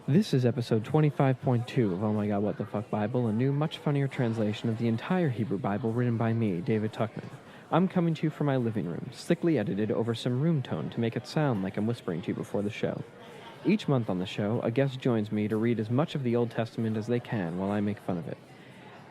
This is episode 25.2 of Oh My God, What the Fuck Bible, a new, much funnier translation of the entire Hebrew Bible written by me, David Tuckman. I'm coming to you from my living room, slickly edited over some room tone to make it sound like I'm whispering to you before the show. Each month on the show, a guest joins me to read as much of the Old Testament as they can while I make fun of it.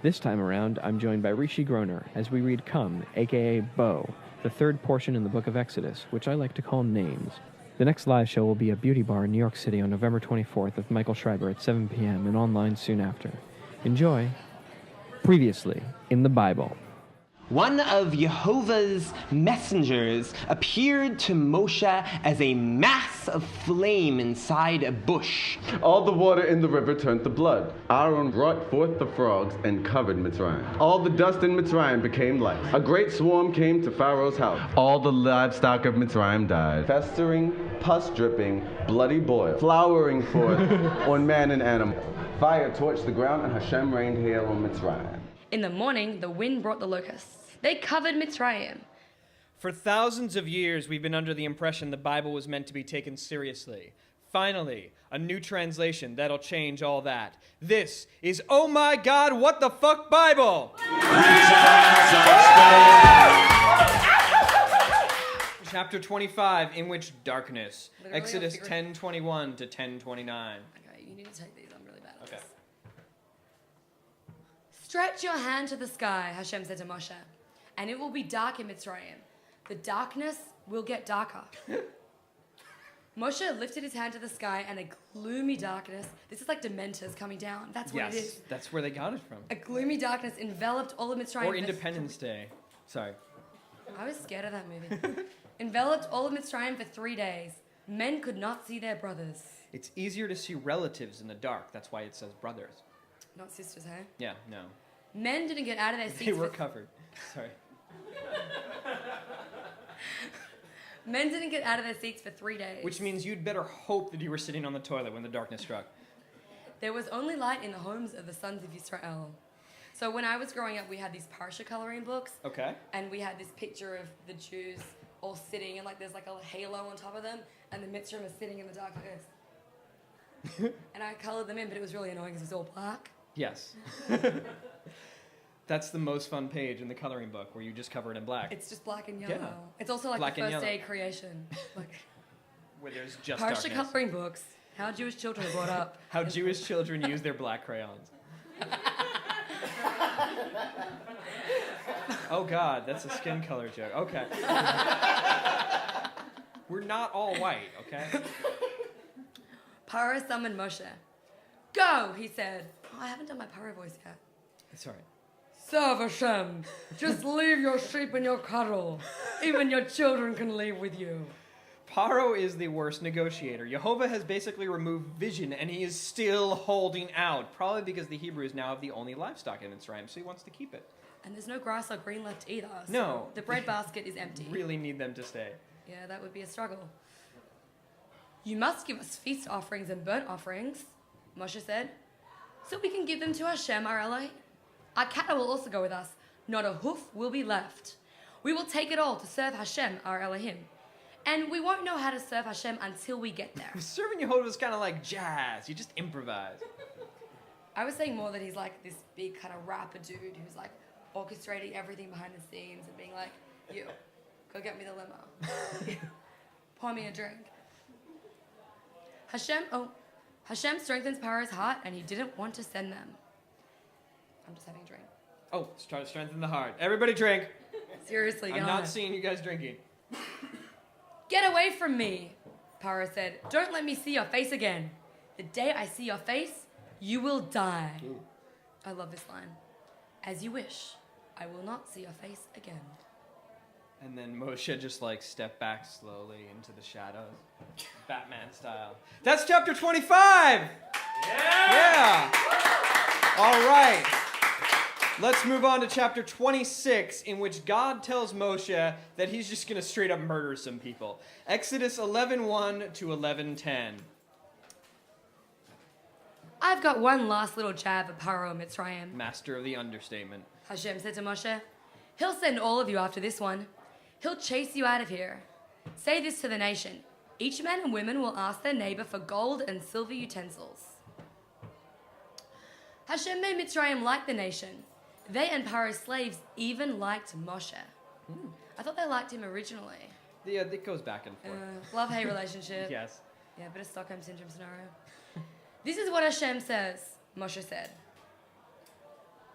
This time around, I'm joined by Rishe Groner as we read Come, aka Bo, the third portion in the book of Exodus, which I like to call Names. The next live show will be at Beauty Bar in New York City on November 24th with Michael Schreiber at 7 p.m. and online soon after. Enjoy. Previously in the Bible. One of Jehovah's messengers appeared to Moshe as a mass of flame inside a bush. All the water in the river turned to blood. Aaron brought forth the frogs and covered Mitzrayim. All the dust in Mitzrayim became lice. A great swarm came to Pharaoh's house. All the livestock of Mitzrayim died. Festering, pus dripping, bloody boil, flowering forth on man and animal. Fire torched the ground and Hashem rained hail on Mitzrayim. In the morning, the wind brought the locusts. They covered Mitzrayim. For thousands of years, we've been under the impression the Bible was meant to be taken seriously. Finally, a new translation that'll change all that. This is Oh My God, What the Fuck Bible! Chapter 25, in which darkness. Literally, Exodus 10:21 to 10:29. Okay, you need to take these. I'm really bad at Okay. this. Stretch your hand to the sky, Hashem said to Moshe, and it will be dark in Mitzrayim. The darkness will get darker. Moshe lifted his hand to the sky, and a gloomy darkness, this is like Dementors coming down, that's what it is. Yes, that's where they got it from. A gloomy darkness enveloped all of Mitzrayim. Or Independence Day. Sorry. I was scared of that movie. Enveloped all of Mitzrayim for 3 days. Men could not see their brothers. It's easier to see relatives in the dark. That's why it says brothers. Not sisters, hey? Yeah, no. Men didn't get out of their seats. They were covered. Sorry. Men didn't get out of their seats for 3 days. Which means you'd better hope that you were sitting on the toilet when the darkness struck. There was only light in the homes of the sons of Israel. So when I was growing up, we had these parsha coloring books. Okay. And we had this picture of the Jews all sitting, and like there's like a halo on top of them, and the Mitzrayim is sitting in the dark like this. And I colored them in, but it was really annoying because it was all black. Yes. That's the most fun page in the coloring book, where you just cover it in black. It's just black and yellow. Yeah. It's also like Black the and first yellow. day creation. Like Where there's just parsha darkness. coloring books. How Jewish children are brought up. How Jewish children use their black crayons. Oh God, that's a skin color joke. Okay. We're not all white, okay? Paro summoned Moshe. Go, he said. Oh, I haven't done my Paro voice yet. It's all right. Serve Hashem. Just leave your sheep and your cattle. Even your children can leave with you. Paro is the worst negotiator. Jehovah has basically removed vision, and he is still holding out. Probably because the Hebrews now have the only livestock in Mitzrayim, so he wants to keep it. And there's no grass or green left either. So No. the bread basket is empty. Really need them to stay. Yeah, that would be a struggle. You must give us feast offerings and burnt offerings, Moshe said, so we can give them to Hashem, our Elohim. Our cattle will also go with us. Not a hoof will be left. We will take it all to serve Hashem, our Elohim. And we won't know how to serve Hashem until we get there. Serving Jehovah is kind of like jazz. You just improvise. I was saying more that he's like this big kind of rapper dude who's like orchestrating everything behind the scenes and being like, you, go get me the limo. Pour me a drink. Hashem strengthens Paro's heart, and he didn't want to send them. I'm just having a drink. Oh, let's try to strengthen the heart. Everybody drink. Seriously, get I'm on not it. seeing you guys drinking. Get away from me, Paro said. Don't let me see your face again. The day I see your face, you will die. Ooh. I love this line. As you wish, I will not see your face again. And then Moshe just like stepped back slowly into the shadows, Batman style. That's chapter 25! Yeah! All right. Let's move on to chapter 26, in which God tells Moshe that he's just going to straight up murder some people. Exodus 11:1 to 11:10. I've got one last little jab at Paro Mitzrayim, Master of the understatement. Hashem said to Moshe. He'll send all of you after this one. He'll chase you out of here. Say this to the nation. Each man and woman will ask their neighbor for gold and silver utensils. Hashem made Mitzrayim like the nation. They and Paro's slaves even liked Moshe. I thought they liked him originally. Yeah, it goes back and forth. Love-hate relationship. Yes. Yeah, a bit of Stockholm Syndrome scenario. This is what Hashem says, Moshe said.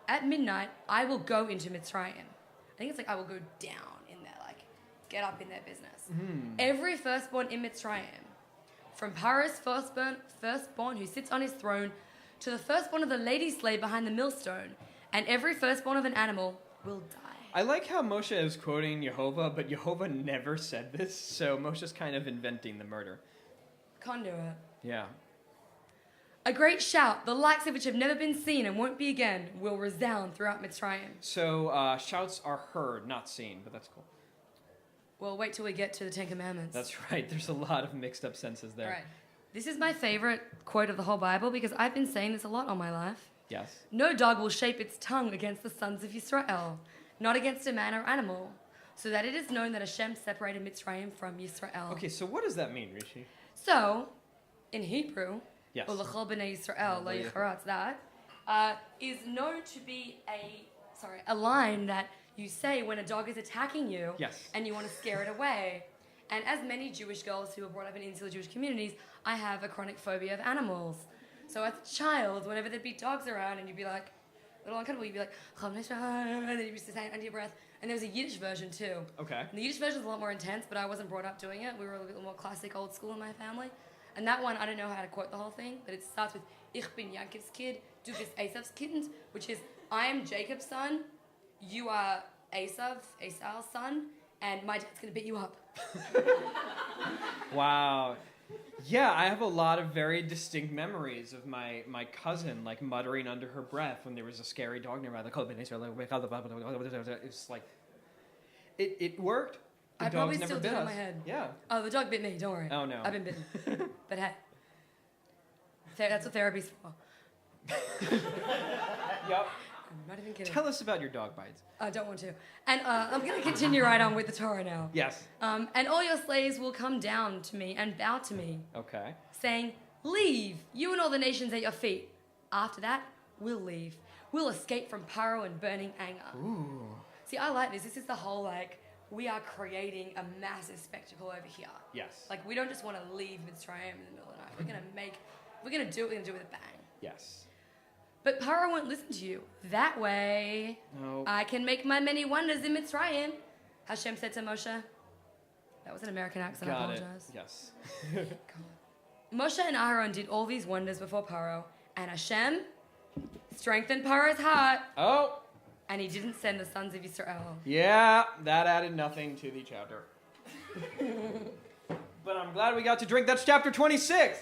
At midnight, I will go into Mitzrayim. I think it's like I will go down in there, like get up in their business. Every firstborn in Mitzrayim, from Paro's firstborn who sits on his throne, to the firstborn of the lady slave behind the millstone, and every firstborn of an animal will die. I like how Moshe is quoting Jehovah, but Jehovah never said this, so Moshe's kind of inventing the murder. Can't do it. Yeah. A great shout, the likes of which have never been seen and won't be again, will resound throughout Mitzrayim. So shouts are heard, not seen, but that's cool. Well, wait till we get to the Ten Commandments. That's right. There's a lot of mixed up senses there. All right. This is my favorite quote of the whole Bible because I've been saying this a lot all my life. Yes. No dog will shape its tongue against the sons of Yisrael, not against a man or animal, so that it is known that Hashem separated Mitzrayim from Yisrael. Okay, so what does that mean, Rishe? So, in Hebrew, Yes. Ulachol b'nei Yisrael, lo yicharatz, that is known to be a line that you say when a dog is attacking you Yes. and you want to scare it away. And as many Jewish girls who were brought up in insular Jewish communities, I have a chronic phobia of animals. So as a child, whenever there'd be dogs around and you'd be like, a little uncomfortable, you'd be like, and then you'd be saying it under your breath. And there was a Yiddish version too. Okay. And the Yiddish version is a lot more intense, but I wasn't brought up doing it. We were a little more classic old school in my family. And that one, I don't know how to quote the whole thing, but it starts with, Ich bin Yankov's kid, du bist Esav's kind, which is, I am Jacob's son, you are Esau's son, and my dad's gonna beat you up. Wow. Yeah, I have a lot of very distinct memories of my cousin like muttering under her breath when there was a scary dog nearby. Like, it's like, it worked. The I probably dog's still never do bit it in us. my head. Yeah. Oh, the dog bit me, don't worry. Oh, no. I've been bitten. But hey, that's what therapy's for. Yep. I'm not even kidding. Tell us about your dog bites. I don't want to. And I'm going to continue right on with the Torah now. Yes. And all your slaves will come down to me and bow to me, Okay. saying, leave, you and all the nations at your feet. After that, we'll leave. We'll escape from Paro and burning anger. Ooh. See, I like this. This is the whole, like, we are creating a massive spectacle over here. Yes. Like, we don't just want to leave Mitzrayim in the middle of the night. We're going to do it with a bang. Yes. But Paro won't listen to you. That way, No. I can make my many wonders in Mitzrayim, Hashem said to Moshe. That was an American accent, I Got it. apologize. Yes. Moshe and Aaron did all these wonders before Paro, and Hashem strengthened Paro's heart, Oh. and he didn't send the sons of Israel. Yeah, that added nothing to the chapter. But I'm glad we got to drink. That's chapter 26.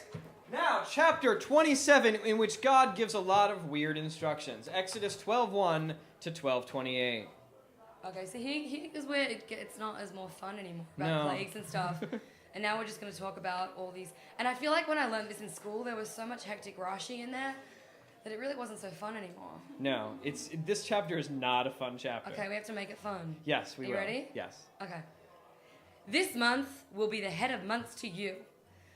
Now, chapter 27, in which God gives a lot of weird instructions. Exodus 12:1 to 12:28. Okay, so here is where it's not as more fun anymore about No. plagues and stuff. And now we're just going to talk about all these. And I feel like when I learned this in school, there was so much hectic Rashi in there that it really wasn't so fun anymore. No, this chapter is not a fun chapter. Okay, we have to make it fun. Yes, we Are you will. ready? Yes. Okay. This month will be the head of months to you,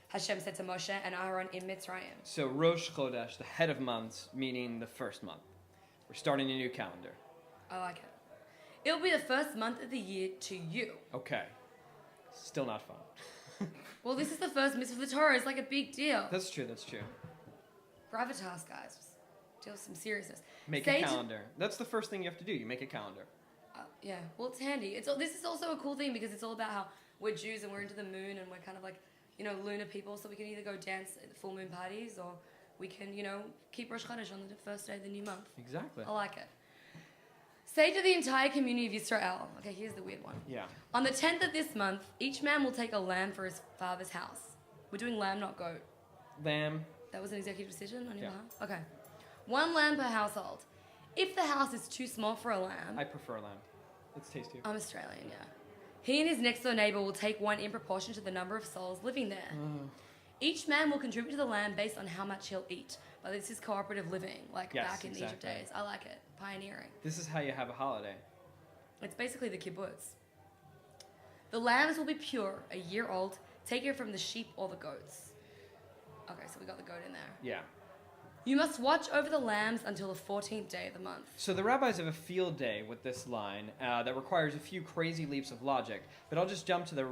Hashem said to Moshe and Aaron in Mitzrayim. So Rosh Chodesh, the head of months, meaning the first month. We're starting a new calendar. I like it. It'll be the first month of the year to you. Okay. Still not fun. Well, this is the first mitzvah of the Torah. It's like a big deal. That's true, that's true. Gravitas, guys. Deal with some seriousness. Make Say a to- calendar. That's the first thing you have to do. You make a calendar. Yeah, well, it's handy. This is also a cool thing because it's all about how we're Jews and we're into the moon and we're kind of like, lunar people, so we can either go dance at the full moon parties or we can, keep Rosh Chodesh on the first day of the new month. Exactly. I like it. Say to the entire community of Israel. Okay, here's the weird one. Yeah. On the 10th of this month, each man will take a lamb for his father's house. We're doing lamb, not goat. Lamb. That was an executive decision on your Yeah. behalf? Okay. 1 lamb per household. If the house is too small for a lamb, I prefer lamb. It's tastier. I'm Australian, yeah. He and his next door neighbour will take one in proportion to the number of souls living there. Each man will contribute to the lamb based on how much he'll eat. But this is cooperative living, like Yes, back in Egypt exactly. days. I like it. Pioneering. This is how you have a holiday. It's basically the kibbutz. The lambs will be pure, a year old, take it from the sheep or the goats. Okay, so we got the goat in there. Yeah. You must watch over the lambs until the 14th day of the month. So the rabbis have a field day with this line that requires a few crazy leaps of logic, but I'll just jump to the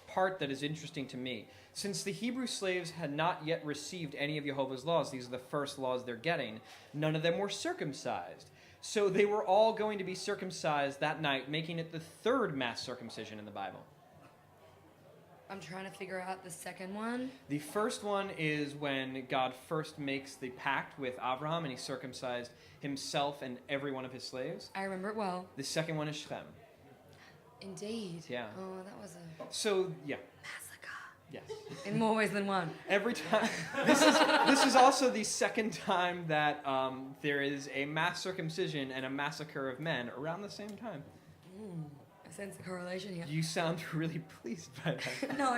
part that is interesting to me. Since the Hebrew slaves had not yet received any of Jehovah's laws, these are the first laws they're getting, none of them were circumcised. So they were all going to be circumcised that night, making it the third mass circumcision in the Bible. I'm trying to figure out the second one. The first one is when God first makes the pact with Abraham and he circumcised himself and every one of his slaves. I remember it well. The second one is Shem. Indeed. Yeah. Oh, that was a So, yeah. massacre. Yes. In more ways than one. Every time. This is also the second time that there is a mass circumcision and a massacre of men around the same time. I sense the correlation here. You sound really pleased by that. No,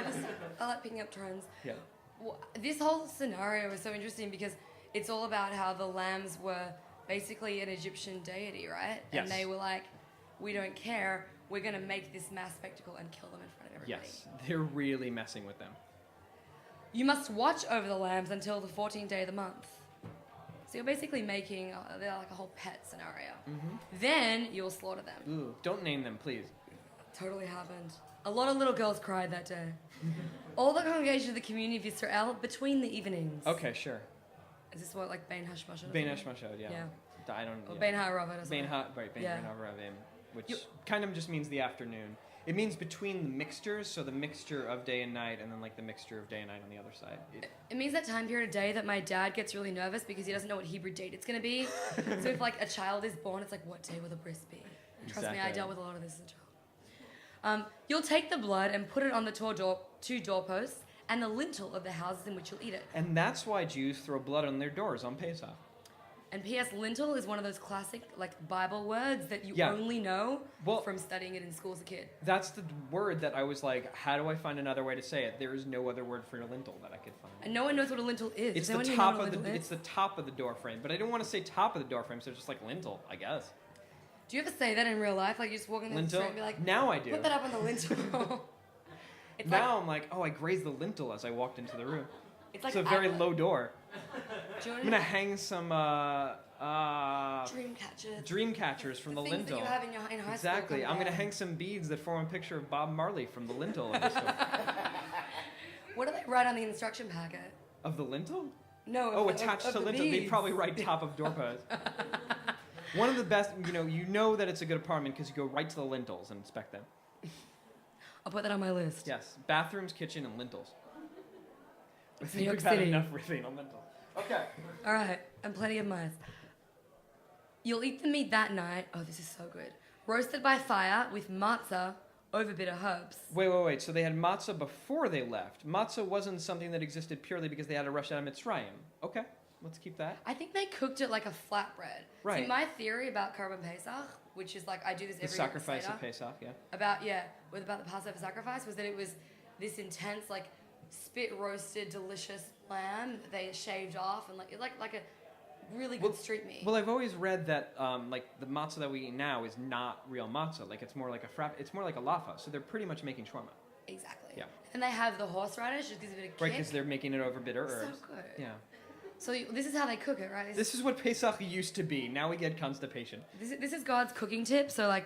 I like picking up trends. Yeah. Well, this whole scenario is so interesting because it's all about how the lambs were basically an Egyptian deity, right? Yes. And they were like, we don't care. We're going to make this mass spectacle and kill them in front of everybody. Yes. They're really messing with them. You must watch over the lambs until the 14th day of the month. So you're basically making they're like a whole pet scenario. Mm-hmm. Then you'll slaughter them. Ooh, don't name them, please. Totally happened. A lot of little girls cried that day. All the congregation of the community of Israel between the evenings. Okay, sure. Is this what, like, Bein Hashmashad? Bein Hashmashad, yeah. Yeah. I don't. Or Yeah. Bein HaRavet or something. Bein Yeah. HaRavim, which kind of just means the afternoon. It means between the mixtures, so the mixture of day and night, and then like the mixture of day and night on the other side. It means that time period of day that my dad gets really nervous because he doesn't know what Hebrew date it's going to be. So if, like, a child is born, it's like, what day will the bris be? Trust me, I Exactly. dealt with a lot of this as a child. You'll take the blood and put it on the two doorposts and the lintel of the houses in which you'll eat it. And that's why Jews throw blood on their doors on Pesach. And P.S. lintel is one of those classic, like, Bible words that you Yeah. only know Well- from studying it in school as a kid. That's the word that I was like, how do I find another way to say it? There is no other word for lintel that I could find. And no one knows what a lintel is. It's Does anyone the even know top what a of the lintel is? it's the top of the door frame, but I didn't want to say top of the door frame, so it's just like lintel, I guess. Do you ever say that in real life? Like, you just walk in the Lintel? street and be like, Now I do. put that up on the lintel. It's Now I'm like, oh, I grazed the lintel as I walked into the room. it's like It's a very outlet. low door. Do you I'm want gonna hang some dream catchers? dream catchers from the things lintel. that you have in high school. Exactly. come I'm gonna down. hang some beads that form a picture of Bob Marley from the lintel of the store. What do they write on the instruction packet? Of the lintel? No. Oh, of attached of to the lintel. They beads. probably write top of doorpost. One of the best, you know that it's a good apartment because you go right to the lintels and inspect them. I'll put that on my list. Yes, bathrooms, kitchen, and lintels. I New think York we've had City. enough riffing on lintels. Okay. All right, and plenty of mice. You'll eat the meat that night. Oh, this is so good. Roasted by fire with matzah over bitter herbs. Wait. So they had matzah before they left. Matzah wasn't something that existed purely because they had to rush out of Mitzrayim. Okay, let's keep that. I think they cooked it like a flatbread. Right. See, my theory about Korban Pesach, which is like I do this every The year at sacrifice Seder, of Pesach, yeah. about the Passover sacrifice, was that it was this intense, like, spit roasted delicious lamb that they shaved off and like a really good street meat. Well, I've always read that like the matzah that we eat now is not real matzah. Like it's more like it's more like a laffa. So they're pretty much making shawarma. Exactly. Yeah. And they have the horseradish, just gives it a bit of Right, kick. because they're making it over bitter So herbs. good. Yeah. So this is how they cook it, right? This is what Pesach used to be. Now we get constipation. This is God's cooking tip. So, like,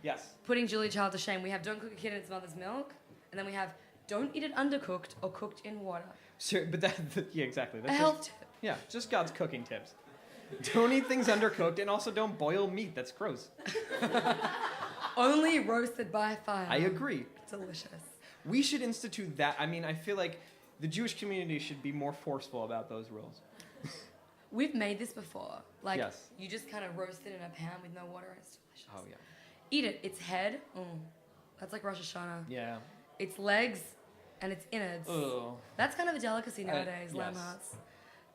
Yes. putting Julia Child to shame. We have don't cook a kid in its mother's milk, and then we have don't eat it undercooked or cooked in water. Sure, but yeah, exactly. A That's health just, tip. yeah, just God's cooking tips. Don't eat things undercooked, and also don't boil meat. That's gross. Only roasted by fire. I agree. Delicious. We should institute that. I mean, I feel like the Jewish community should be more forceful about those rules. We've made this before. Like, Yes. you just kind of roast it in a pan with no water. It's delicious. Oh yeah. Eat it. Its head. That's like Rosh Hashanah. Yeah. Its legs and its innards. Oh. That's kind of a delicacy nowadays, lamb yes. hearts.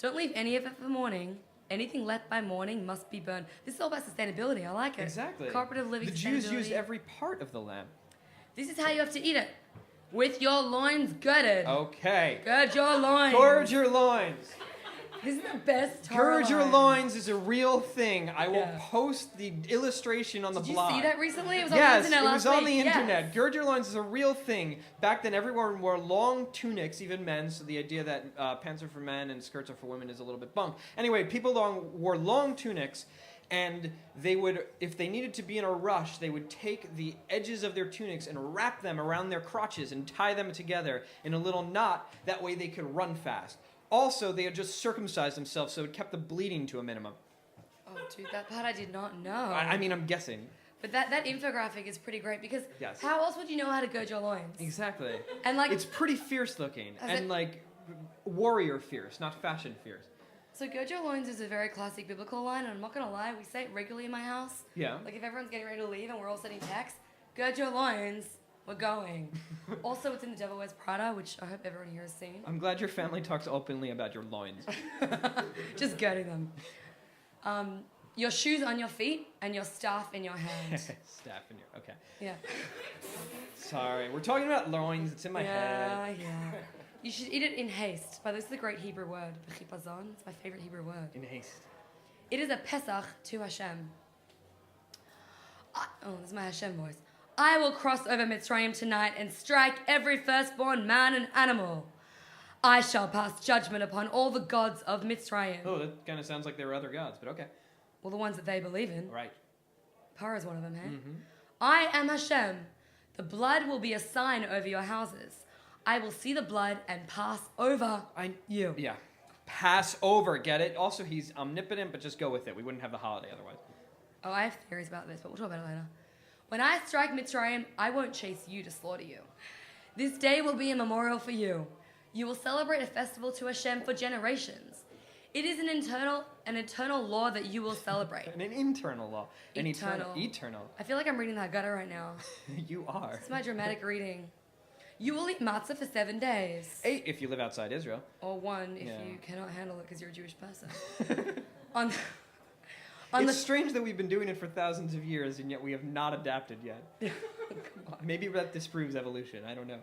Don't leave any of it for morning. Anything left by morning must be burned. This is all about sustainability. I like it. Exactly. Cooperative living. The Jews use sustainability. every part of the lamb. This is how you have to eat it. With your loins girded. Okay. Gird your loins. Gorge your loins. This is the best Gird Torah your line. loins is a real thing. I will Yeah. post the illustration on the Did you blog. see that recently? It was Yes, on the internet it last was on the week. internet. Yes. Gird your loins is a real thing. Back then, everyone wore long tunics, even men. So the idea that pants are for men and skirts are for women is a little bit bunk. Anyway, people wore long tunics, and they would, if they needed to be in a rush, they would take the edges of their tunics and wrap them around their crotches and tie them together in a little knot. That way, they could run fast. Also, they had just circumcised themselves, so it kept the bleeding to a minimum. Oh, dude, that part I did not know. I mean, I'm guessing. But that infographic is pretty great because Yes. how else would you know how to gird your loins? Exactly. And like, It's pretty fierce looking Has and it- like warrior fierce, not fashion fierce. so gird your loins is a very classic biblical line, and I'm not gonna lie, we say it regularly in my house. Yeah. Like if everyone's getting ready to leave and we're all sending texts, gird your loins, we're going. Also, it's in The Devil Wears Prada, which I hope everyone here has seen. I'm glad your family talks openly about your loins. Just girding them. Your shoes on your feet and your staff in your hand. Staff in your okay. Yeah. Sorry, we're talking about loins. It's in my head. Yeah. You should eat it in haste. But this is a great Hebrew word. B'chipazon. It's my favorite Hebrew word. In haste. It is a Pesach to Hashem. This is my Hashem voice. I will cross over Mitzrayim tonight and strike every firstborn man and animal. I shall pass judgment upon all the gods of Mitzrayim. Oh, that kind of sounds like there were other gods, but okay. Well, the ones that they believe in. Right. Para is one of them, hey? Mm-hmm. I am Hashem. The blood will be a sign over your houses. I will see the blood and pass over you. Yeah. Pass over, get it? Also, he's omnipotent, but just go with it. We wouldn't have the holiday otherwise. Oh, I have theories about this, but we'll talk about it later. When I strike Mitzrayim, I won't chase you to slaughter you. This day will be a memorial for you. You will celebrate a festival to Hashem for generations. It is an eternal law that you will celebrate. And an internal law. An Eternal. eternal. I feel like I'm reading that gutter right now. You are. It's my dramatic reading. You will eat matzah for 7 days. 8 if you live outside Israel. Or 1 if Yeah. you cannot handle it because you're a Jewish person. on It's strange that we've been doing it for thousands of years and yet we have not adapted yet. Maybe that disproves evolution. I don't know.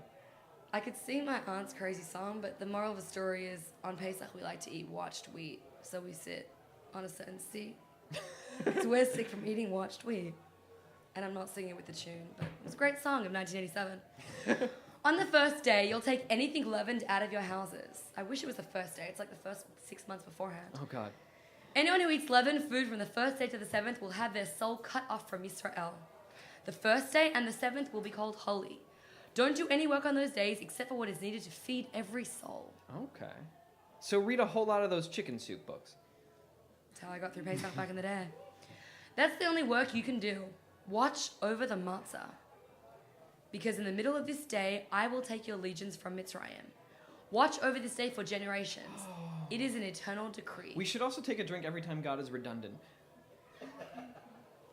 I could sing my aunt's crazy song, but the moral of the story is on Pesach we like to eat watched wheat. So we sit on a certain seat. So we're sick from eating watched wheat. And I'm not singing it with the tune, but it was a great song of 1987. On the first day, you'll take anything leavened out of your houses. I wish it was the first day. It's like the first 6 months beforehand. Oh, God. Anyone who eats leavened food from the first day to the 7th will have their soul cut off from Israel. The first day and the 7th will be called holy. Don't do any work on those days except for what is needed to feed every soul. Okay. So read a whole lot of those chicken soup books. That's how I got through Pesach back in the day. That's the only work you can do. Watch over the matzah. Because in the middle of this day, I will take your legions from Mitzrayim. Watch over this day for generations. It is an eternal decree. We should also take a drink every time God is redundant.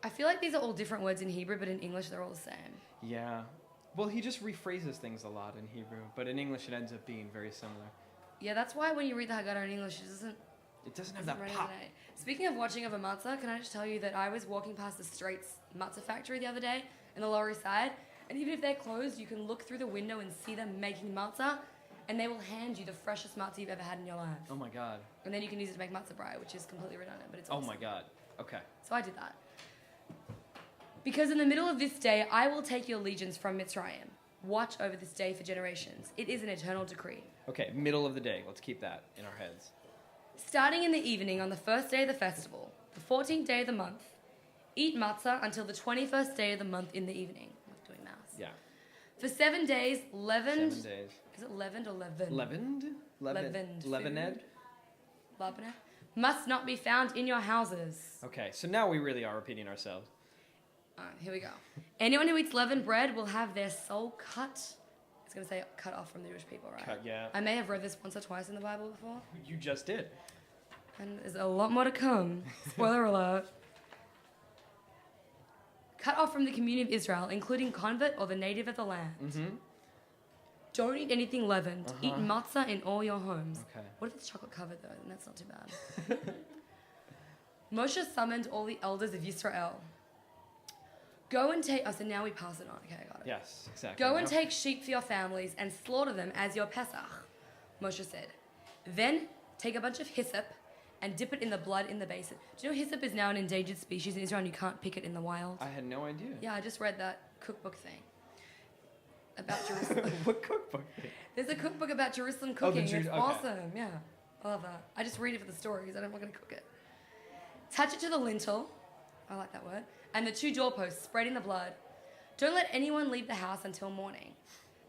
I feel like these are all different words in Hebrew, but in English they're all the same. Yeah. Well, he just rephrases things a lot in Hebrew, but in English it ends up being very similar. Yeah, that's why when you read the Haggadah in English, It doesn't have doesn't that pop. resonate. Speaking of watching over matzah, can I just tell you that I was walking past the Straits matzah factory the other day in the Lower East Side, and even if they're closed, you can look through the window and see them making matzah, and they will hand you the freshest matzah you've ever had in your life. Oh my God. And then you can use it to make matzah brei, which is completely redundant, but it's Oh awesome. my God. Okay. So I did that. Because in the middle of this day, I will take your legions from Mitzrayim. Watch over this day for generations. It is an eternal decree. Okay, middle of the day. Let's keep that in our heads. Starting in the evening on the first day of the festival, the 14th day of the month, eat matzah until the 21st day of the month in the evening. I'm not doing maths. Yeah. For 7 days, leavened. 7 days. Is it leavened or leavened? Leavened? Leavened Leavened? Leavened. Must not be found in your houses. Okay, so now we really are repeating ourselves. Alright, here we go. Anyone who eats leavened bread will have their soul cut. It's going to say cut off from the Jewish people, right? Yeah. I may have read this once or twice in the Bible before. You just did. And there's a lot more to come. Spoiler alert. Cut off from the community of Israel, including convert or the native of the land. Mm-hmm. Don't eat anything leavened. Eat matzah in all your homes. Okay. What if it's chocolate covered though? Then that's not too bad. Moshe summoned all the elders of Israel. Go and take... Oh, so now we pass it on. Okay, I got it. Yes, exactly. Go and take sheep for your families and slaughter them as your Pesach, Moshe said. Then take a bunch of hyssop and dip it in the blood in the basin. Do you know hyssop is now an endangered species in Israel and you can't pick it in the wild? I had no idea. Yeah, I just read that cookbook thing about Jerusalem. What cookbook? There's a cookbook about Jerusalem Oh, the cooking. It's okay. awesome. Yeah, I love that. I just read it for the stories. I don't want to cook it. Attach it to the lintel. I like that word. And the 2 doorposts, spreading the blood. Don't let anyone leave the house until morning.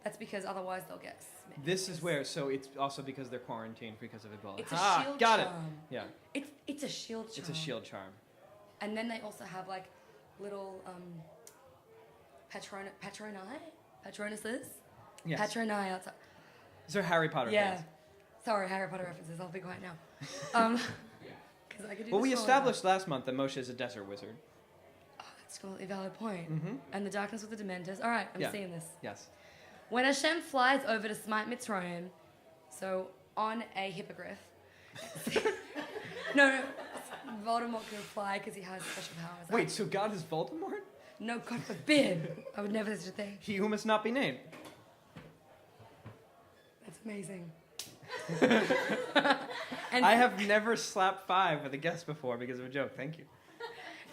That's because otherwise they'll get smitten. This is where, so it's also because they're quarantined because of Ebola. It's a shield got charm. it. Yeah, It's a shield charm. it's a shield charm. And then they also have like little patronuses. Yes. Patroni outside. These are Harry Potter Yeah. fans. Sorry, Harry Potter references. I'll be quiet now. 'Cause I could do Well, this we all established last month that Moshe is a desert wizard. Oh, that's a completely valid point. Mm-hmm. And the darkness with the Dementors. All right, I'm Yeah. seeing this. Yes. When Hashem flies over to smite Mitzrayim, so on a hippogriff. no, Voldemort can fly because he has special powers. Wait, so God is Voldemort? No, God forbid. I would never do such a thing. He who must not be named. That's amazing. I have never slapped 5 with a guest before because of a joke. Thank you.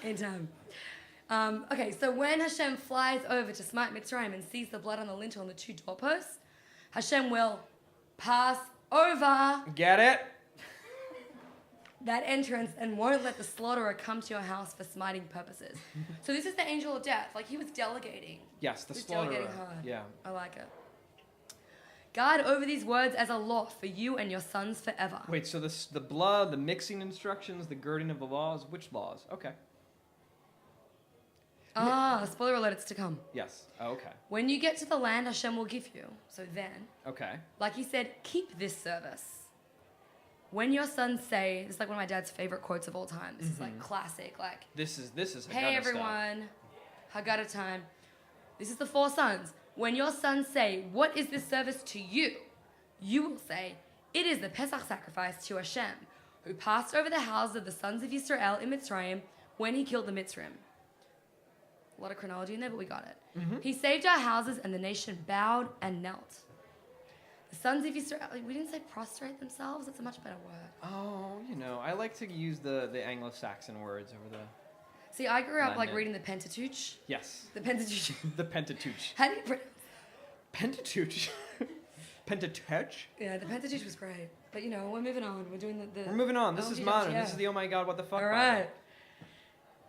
Anytime. Okay, so when Hashem flies over to smite Mitzrayim and sees the blood on the lintel and the 2 doorposts, Hashem will pass over Get it? that entrance and won't let the slaughterer come to your house for smiting purposes. So this is the angel of death. Like he was delegating. Yes, the He's slaughterer. delegating hard. Yeah. I like it. Guard over these words as a law for you and your sons forever. Wait, so this, the blood, the mixing instructions, the girding of the laws, which laws? Okay. Spoiler alert, it's to come. Yes. Oh, okay. When you get to the land Hashem will give you, so then, Okay. like he said, keep this service. When your sons say, this is like one of my dad's favorite quotes of all time. This is like classic, like, This is hey Haggadah everyone, Haggadah time. This is the 4 sons. When your sons say, what is this service to you? You will say, it is the Pesach sacrifice to Hashem, who passed over the houses of the sons of Israel in Mitzrayim when he killed the Mitzrim. A lot of chronology in there, but we got it. He saved our houses and the nation bowed and knelt. The sons of Israel, we didn't say prostrate themselves. That's a much better word. Oh, you know, I like to use the Anglo-Saxon words over the... See, I grew up like Latin. reading the Pentateuch. Yes. The Pentateuch. The Pentateuch. How do you pronounce? Pentateuch? Pentateuch? Yeah, the Pentateuch was great. But you know, we're moving on. We're doing the We're moving on. This is OMGWTF. modern. This is the oh my god, what the fuck All Bible. right.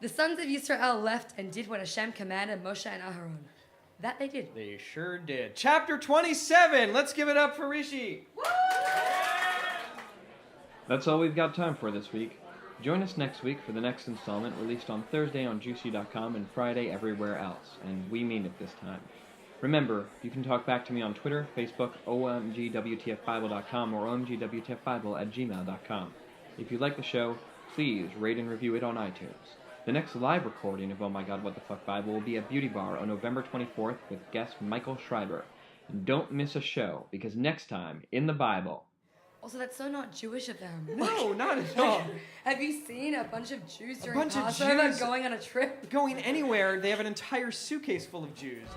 The sons of Israel left and did what Hashem commanded Moshe and Aharon. That they did. They sure did. Chapter 27. Let's give it up for Rishe. That's all we've got time for this week. Join us next week for the next installment, released on Thursday on Juicy.com and Friday everywhere else, and we mean it this time. Remember, you can talk back to me on Twitter, Facebook, OMGWTFBIBLE.com, or OMGWTFBIBLE@gmail.com. If you like the show, please rate and review it on iTunes. The next live recording of Oh My God, What the Fuck Bible will be at Beauty Bar on November 24th with guest Michael Schreiber. And don't miss a show, because next time, in the Bible... Also, that's so not Jewish of them. No, not at all. Have you seen a bunch of Jews during bunch of Passover Jews- going on a trip? Going anywhere, they have an entire suitcase full of Jews.